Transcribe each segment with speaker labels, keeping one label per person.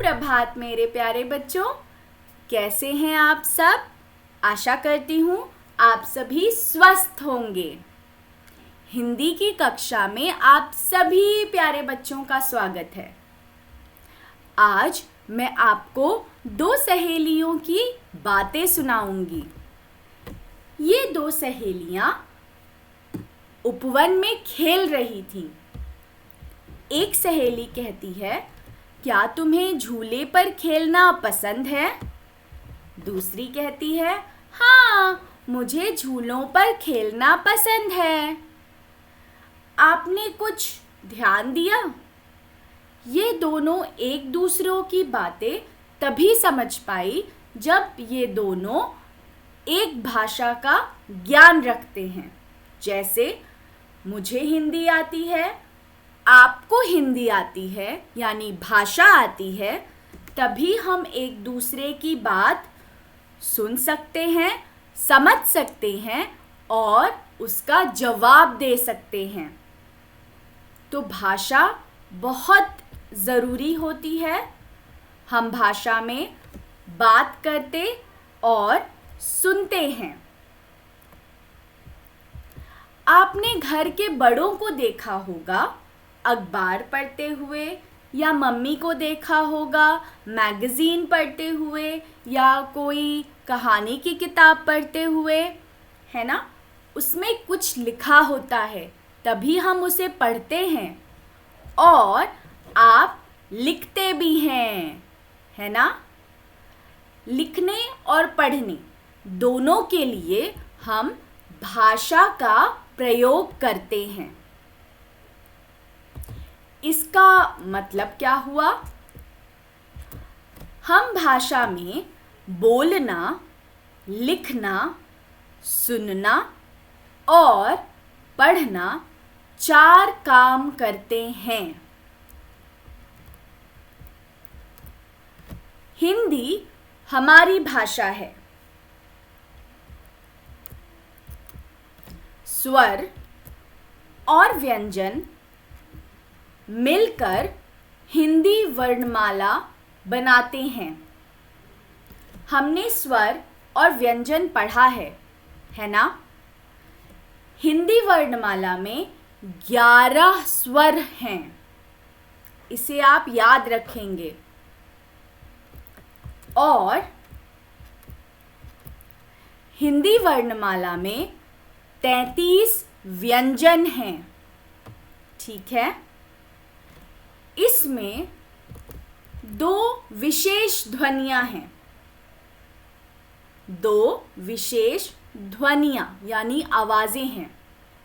Speaker 1: सुप्रभात मेरे प्यारे बच्चों, कैसे हैं आप सब। आशा करती हूँ आप सभी स्वस्थ होंगे। हिंदी की कक्षा में आप सभी प्यारे बच्चों का स्वागत है। आज मैं आपको दो सहेलियों की बातें सुनाऊंगी। ये दो सहेलियां उपवन में खेल रही थीं। एक सहेली कहती है, क्या तुम्हें झूले पर खेलना पसंद है? दूसरी कहती है, हाँ, मुझे झूलों पर खेलना पसंद है। आपने कुछ ध्यान दिया? ये दोनों एक दूसरों की बातें तभी समझ पाई जब ये दोनों एक भाषा का ज्ञान रखते हैं। जैसे मुझे हिंदी आती है, आपको हिंदी आती है, यानी भाषा आती है, तभी हम एक दूसरे की बात सुन सकते हैं, समझ सकते हैं और उसका जवाब दे सकते हैं। तो भाषा बहुत ज़रूरी होती है। हम भाषा में बात करते और सुनते हैं। आपने घर के बड़ों को देखा होगा अखबार पढ़ते हुए, या मम्मी को देखा होगा मैगज़ीन पढ़ते हुए, या कोई कहानी की किताब पढ़ते हुए, है ना। उसमें कुछ लिखा होता है, तभी हम उसे पढ़ते हैं और आप लिखते भी हैं, है ना। लिखने और पढ़ने दोनों के लिए हम भाषा का प्रयोग करते हैं। इसका मतलब क्या हुआ? हम भाषा में बोलना, लिखना, सुनना और पढ़ना 4 काम करते हैं। हिंदी हमारी भाषा है। स्वर और व्यंजन मिलकर हिंदी वर्णमाला बनाते हैं। हमने स्वर और व्यंजन पढ़ा है ना। हिंदी वर्णमाला में 11 स्वर हैं। इसे आप याद रखेंगे। और हिंदी वर्णमाला में 33 व्यंजन हैं। ठीक है। इसमें 2 विशेष ध्वनियां हैं। 2 विशेष ध्वनियां यानी आवाजें हैं,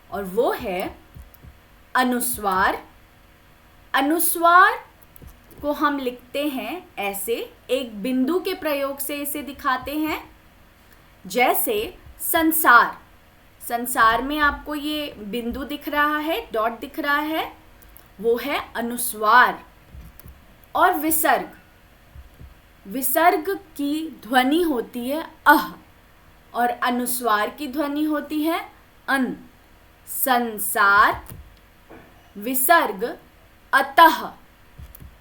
Speaker 1: और वो है अनुस्वार। अनुस्वार को हम लिखते हैं ऐसे, एक बिंदु के प्रयोग से इसे दिखाते हैं। जैसे संसार, संसार में आपको ये बिंदु दिख रहा है, डॉट दिख रहा है, वो है अनुस्वार। और विसर्ग, विसर्ग की ध्वनि होती है अह, और अनुस्वार की ध्वनि होती है अन। संसार, विसर्ग, अतः,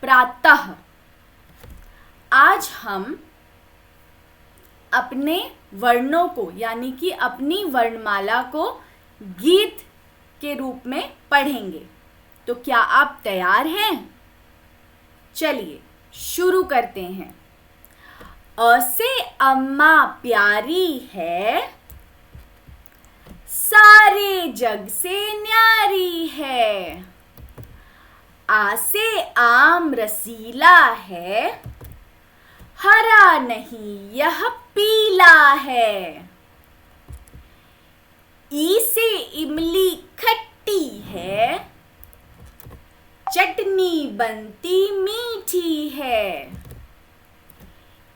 Speaker 1: प्रातः। आज हम अपने वर्णों को यानी कि अपनी वर्णमाला को गीत के रूप में पढ़ेंगे। तो क्या आप तैयार हैं? चलिए शुरू करते हैं। अ से अम्मा प्यारी है, सारे जग से न्यारी है। आ से आम रसीला है, हरा नहीं यह पीला है। ई से इमली खट्टी है, चटनी बनती मीठी है।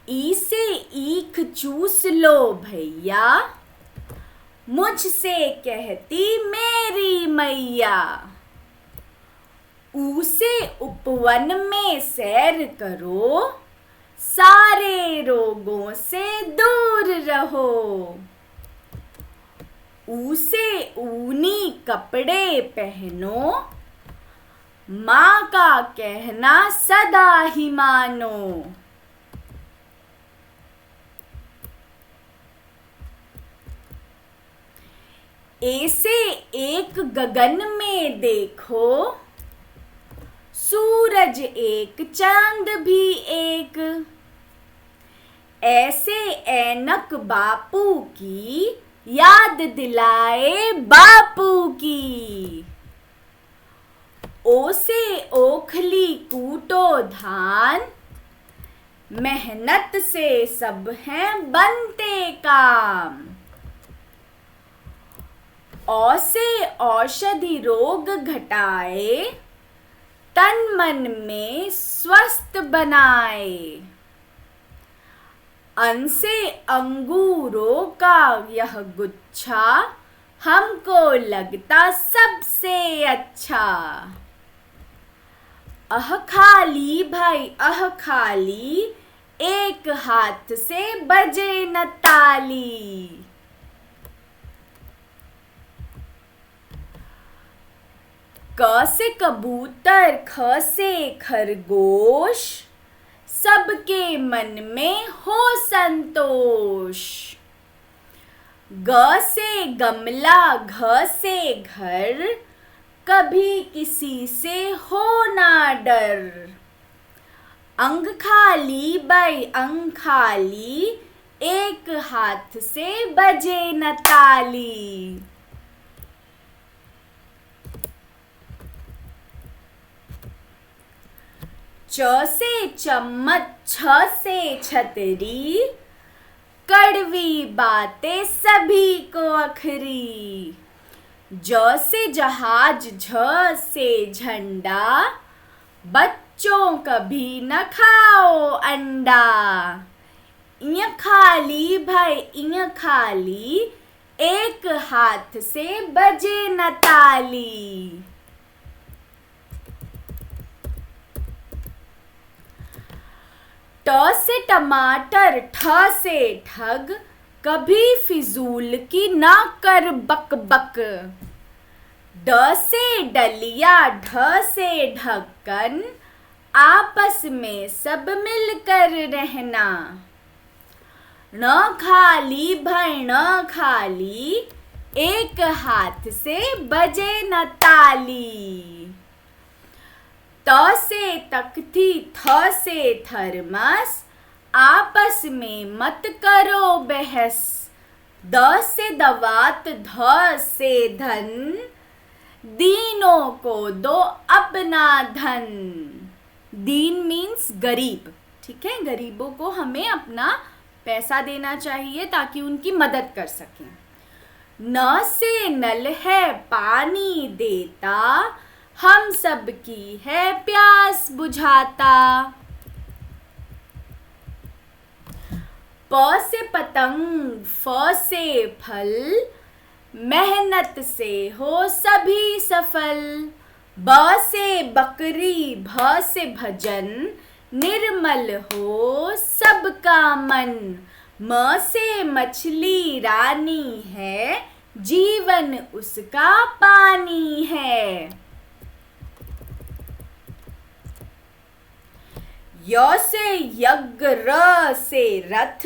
Speaker 1: ई से ईख चूस लो भैया, मुझसे कहती मेरी मैया। ऊ से उपवन में सैर करो, सारे रोगों से दूर रहो। ऊ से ऊनी कपड़े पहनो, माँ का कहना सदा ही मानो। ऐसे एक गगन में देखो, सूरज एक चांद भी एक। ऐसे ऐनक बापू की याद दिलाए बापू की। ओ से ओखली कूटो धान, मेहनत से सब हैं बनते काम। औ से औषधि रोग घटाए, तन मन में स्वस्थ बनाए। अन से अंगूरों का यह गुच्छा, हमको लगता सबसे अच्छा। अह खाली भाई अह खाली, एक हाथ से बजे न ताली। क से कबूतर ख से खरगोश, सबके मन में हो संतोष। ग से गमला घ से घर, कभी किसी से हो ना डर। अंग खाली बाई अंग खाली, एक हाथ से बजे न ताली। च से चम्मच छ से छतरी, कड़वी बातें सभी को अखरी। ज से जहाज झ से झंडा, बच्चों कभी न खाओ अंडा। इय खाली भाई इय खाली, एक हाथ से बजे न ताली। ट से टमाटर ठ से ठग, कभी फिजूल की ना कर बक बक। ड से डलिया ढ से ढक्कन, आपस में सब मिलकर रहना। न खाली भाई न खाली, एक हाथ से बजे न ताली। त से तख्ती थ से थर्मस, आपस में मत करो बहस। द से दवात ध से धन, दीनों को दो अपना धन। दीन मीन्स गरीब, ठीक है, गरीबों को हमें अपना पैसा देना चाहिए ताकि उनकी मदद कर सकें। न से नल है पानी देता, हम सब की है प्यास बुझाता। प से पतंग फ से फल, मेहनत से हो सभी सफल। ब से बकरी भ से भजन, निर्मल हो सबका मन। म से मछली रानी है, जीवन उसका पानी है। य से यज्ञ र से रथ,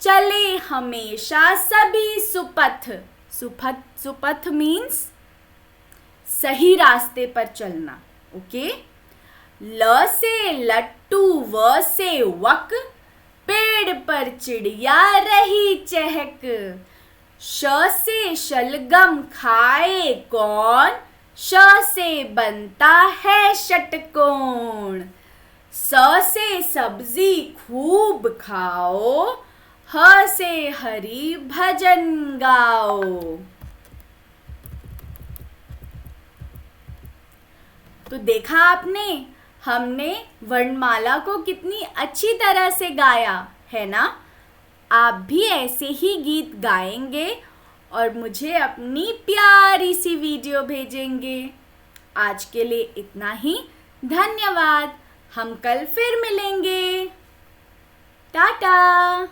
Speaker 1: चले हमेशा सभी सुपथ। सुपथ मीन्स सही रास्ते पर चलना, ओके। ल से लट्टू व से वक, पेड़ पर चिड़िया रही चहक। श से शलगम खाए कौन, श से बनता है षटकोण। स से सब्जी खूब खाओ, ह से हरि भजन गाओ। तो देखा आपने, हमने वर्णमाला को कितनी अच्छी तरह से गाया है ना। आप भी ऐसे ही गीत गाएंगे और मुझे अपनी प्यारी सी वीडियो भेजेंगे। आज के लिए इतना ही, धन्यवाद। हम कल फिर मिलेंगे। टाटा।